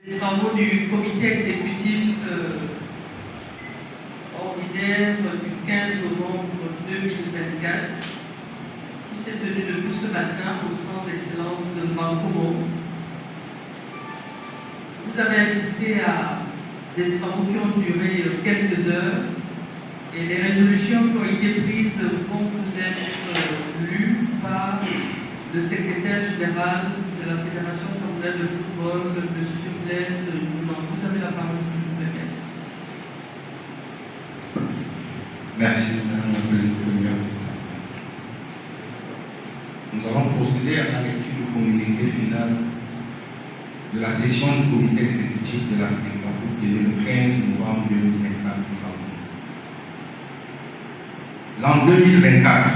Les travaux du comité exécutif ordinaire du 15 novembre 2024 qui s'est tenu depuis ce matin au centre d'excellence de Bankomo. Vous avez assisté à des travaux qui ont duré quelques heures et les résolutions qui ont été prises vont vous être lues par le secrétaire général de la Fédération camerounaise de football, M. Blaise Djounan. Vous avez la parole, s'il vous plaît. Merci, Madame la Première. Nous allons procéder à la lecture du communiqué final de la session du comité exécutif de l'Afrique tenue le 15 novembre 2024. L'an 2024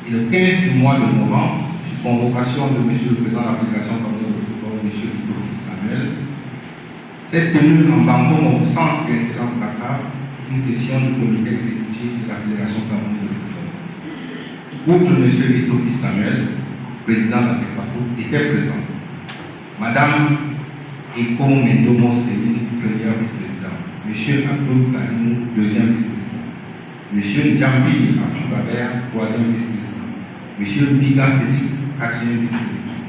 et le 15 du mois de novembre, sur convocation de M. le Président de la Fédération camerounaise de football, M. Hippolyte Samuel, s'est tenue en Bankomo au centre d'excellence Dakar une session du comité exécutif de la Fédération camerounaise de football. Outre M. Hippolyte Samuel, président de la FECAFOOT, était présent Madame Eko Mendomo Céline, première vice-présidente, M. Abdul Karimou, deuxième vice-président, M. Djambi Arthur Baber, troisième vice-président, M. Biga Félix, quatrième vice-président,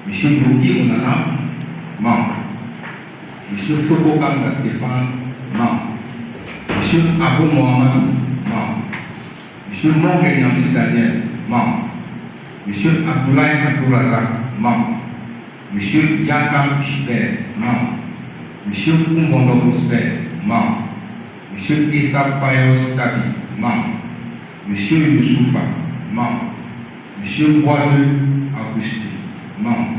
M. Yoki Onana, membre, M. Foko Kanga Stéphane, membre, M. Abou Mohamed, membre, M. Morgan Yamsi Daniel, membre, M. Abdoulaye Abdourazak, membre, M. Yakam Chibert, membre, M. Kumbondo Prosper, membre, M. Issa Payos Tabi, membre, M. Youssoufa, membre, M. Boisdeux Auguste, membre,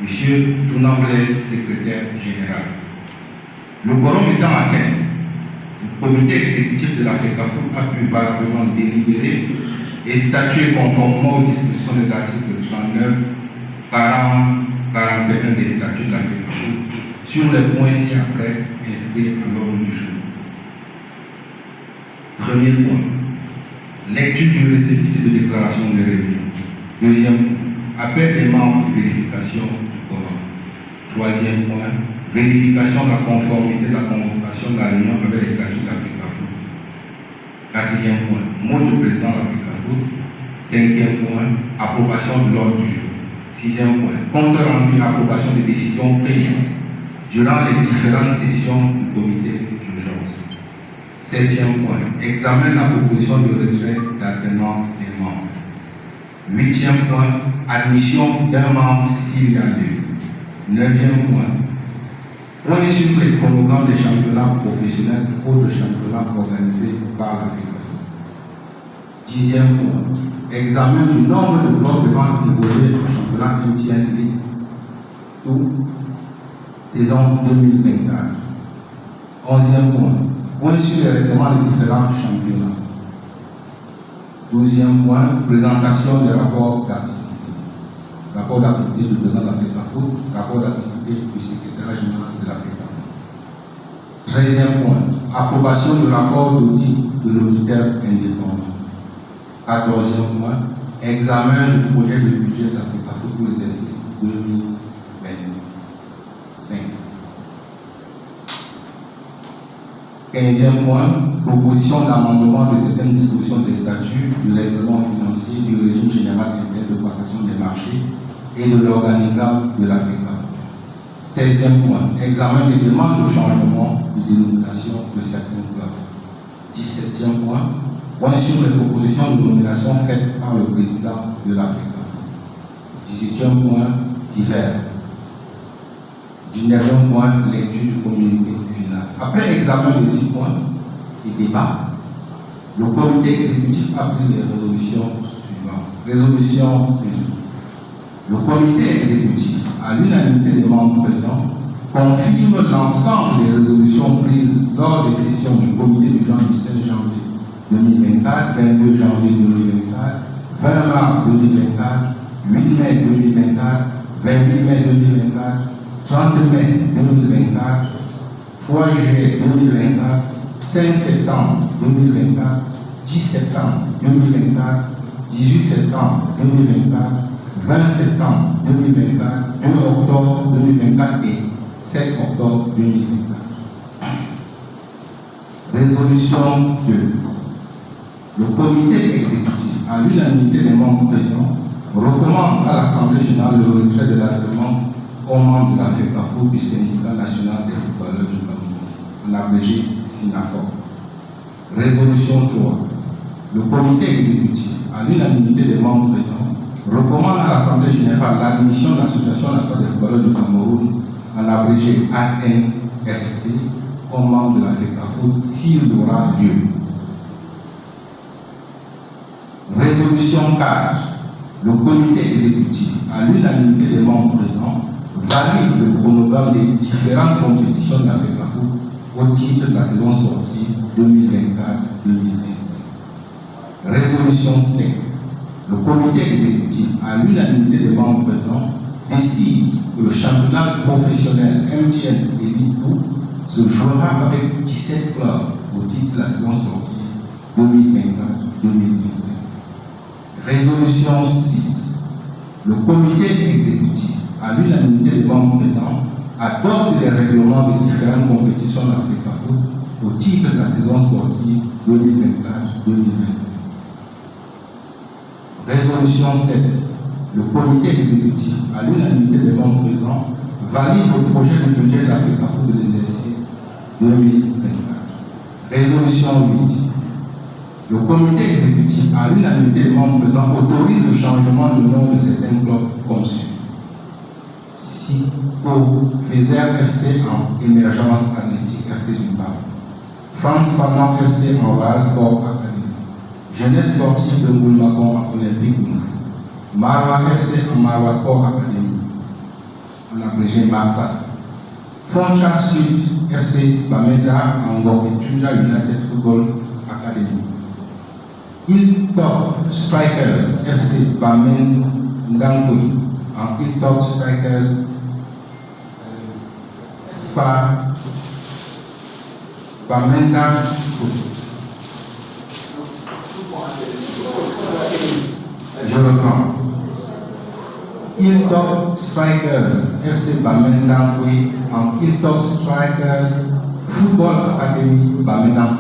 M. Djounan Blaise, secrétaire général. Le quorum étant atteint, le comité exécutif de la FECAFOOT a pu valablement délibérer et statuer conformément aux dispositions des articles 39, 40, 41 des statuts de la FECAFOOT sur les points ci-après inscrits à l'ordre du jour. Premier point, lecture du récépissé de déclaration de réunion. Deuxième point, appel des membres et vérification du quorum. Troisième point, vérification de la conformité de la convocation de la réunion avec les statuts de la FECAFOOT. Quatrième point, mot du président de la FECAFOOT. Cinquième point, approbation de l'ordre du jour. Sixième point, compte rendu et approbation des décisions prises durant les différentes sessions du comité d'urgence. Septième point, examen de la proposition de retrait d'agrément des membres. Huitième point, admission d'un membre s'il y a lieu. Neuvième point, point sur les programmes des championnats professionnels et autres championnats organisés par la FECAFOOT. Dixième point, examen du nombre de blocs de vente évolués au championnat MTN League, tout saison 2024. Onzième point, point sur les règlements des différents championnats. Douzième point, présentation des rapports d'activité. Rapport d'activité du président de la FECAFOOT, rapport d'activité du secrétaire général de la FECAFOOT. Treizième point, approbation du rapport d'audit de l'auditeur indépendant. 14e point, examen du projet de budget de la FECAFOOT pour l'exercice 2025. 15e point, proposition d'amendement de certaines dispositions des statuts du règlement financier du régime général interne de passation des marchés et de l'organigramme de la FECAFOOT. 16e point, examen des demandes de changement de dénomination de certains clubs. 17e point, point sur les propositions de nomination faites par le président de la FECAFOOT. 18e point, divers. 19e point, lecture du communiqué final. Après l'examen de 10 points et débat, le comité exécutif a pris les résolutions suivantes. Résolution 1. Le comité exécutif, à l'unanimité des membres présents, confirme l'ensemble des résolutions prises lors des sessions du comité du 16 janvier 2024, 22 janvier 2024, 20 mars 2024, 8 mai 2024, 28 mai 2024, 30 mai 2024, 3 juillet 2024, 5 septembre 2024, 10 septembre 2024, 18 septembre 2024, 20 septembre 2024, 2 octobre 2024 et 7 octobre 2024. Résolution 2. Le comité exécutif, à l'unanimité des membres présents, recommande à l'Assemblée générale le retrait de l'agrément aux membres de la FECAFO du Syndicat national des footballeurs du Cameroun, en abrégé SINAFOR. Résolution 3. Le comité exécutif, à l'unanimité des membres présents, recommande à l'Assemblée générale l'admission de l'Association nationale des footballeurs du Cameroun, en abrégé ANFC, comme membre de la FECAFO s'il aura lieu. Résolution 4. Le comité exécutif, à l'unanimité des membres présents, valide le chronogramme des différentes compétitions de la FECAFO au titre de la saison sportive 2024-2025. Résolution 5. Le comité exécutif, à l'unanimité des membres présents, décide que le championnat professionnel MTN Elite 2 se jouera avec 17 clubs au titre de la saison sportive 2024-2025. Résolution 6. Le comité exécutif, à l'unanimité des membres présents, adopte les règlements des différentes compétitions de la FECAFO au titre de la saison sportive 2024-2025. Résolution 7. Le comité exécutif, à l'unanimité des membres présents, valide le projet de budget de la FECAFO de l'exercice 2024. Résolution 8. Le comité exécutif, à l'unanimité des membres présents, autorise le changement de nom de certains clubs conçus. SICO Fézère FC en Émergence Athlétique FC d'une part, France Flamand FC en Royal Sport Academy, Jeunesse Sportive de Ngoulmakon en Olympique de Moufou, Marwa FC en Marwa Sport Academy, en abrégé Marsa, Frontier Street FC Bamenda en Gorbetuya United Football Academy, Hilltop Strikers FC Bamen Ndangui en Hilltop Strikers Bamenda. Je reprends. Hilltop Strikers FC Bamenda en Hilltop Strikers Football Academy Bamenda.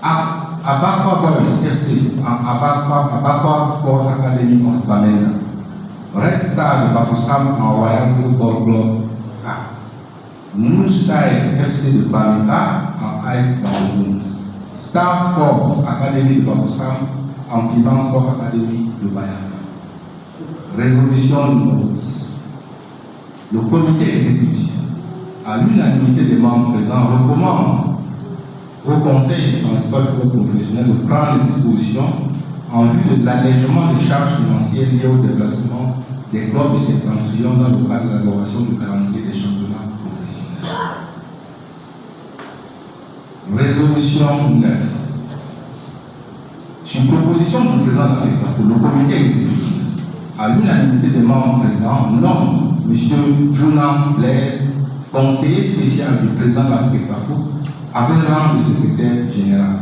Abakwa Boys FC en Abakwa Sport Academy of Bamenda. Red Star de Bafoussam en Royal Football Club A. New Style FC de Bamenda en Ice Bamboons. Star Sport Academy de Bafoussam en Pivan Sport Academy de Bayana. Résolution numéro 10. Le comité exécutif, à l'unanimité des membres présents, recommande au Conseil des transports professionnels de prendre les dispositions en vue de l'allègement des charges financières liées au déplacement des clubs de septentrion dans le cadre de l'élaboration du calendrier des championnats professionnels. Résolution 9. Sur proposition du président de la FECAFO, le comité exécutif, à l'unanimité des membres présents, nomme M. Junan Blaise, conseiller spécial du président de la FECAFO, avec rang de secrétaire général.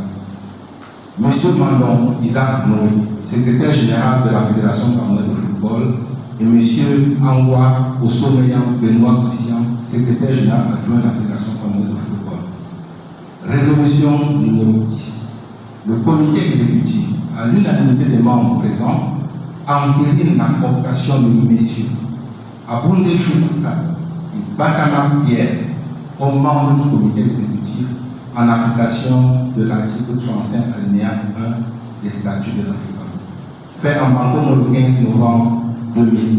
M. Mandon Isaac Noé, secrétaire général de la Fédération camerounaise de football, et M. Angwa Osomeyan Benoît Christian, secrétaire général adjoint de la Fédération camerounaise de football. Résolution numéro 10. Le comité exécutif, à l'unanimité des membres présents, entérine la cooptation de messieurs Aboundé Choukouska et Batama Pierre comme membres du comité exécutif en application de l'article 35 alinéa 1 des statuts de la FECAFO, fait en Bangkok le 15 novembre 2000.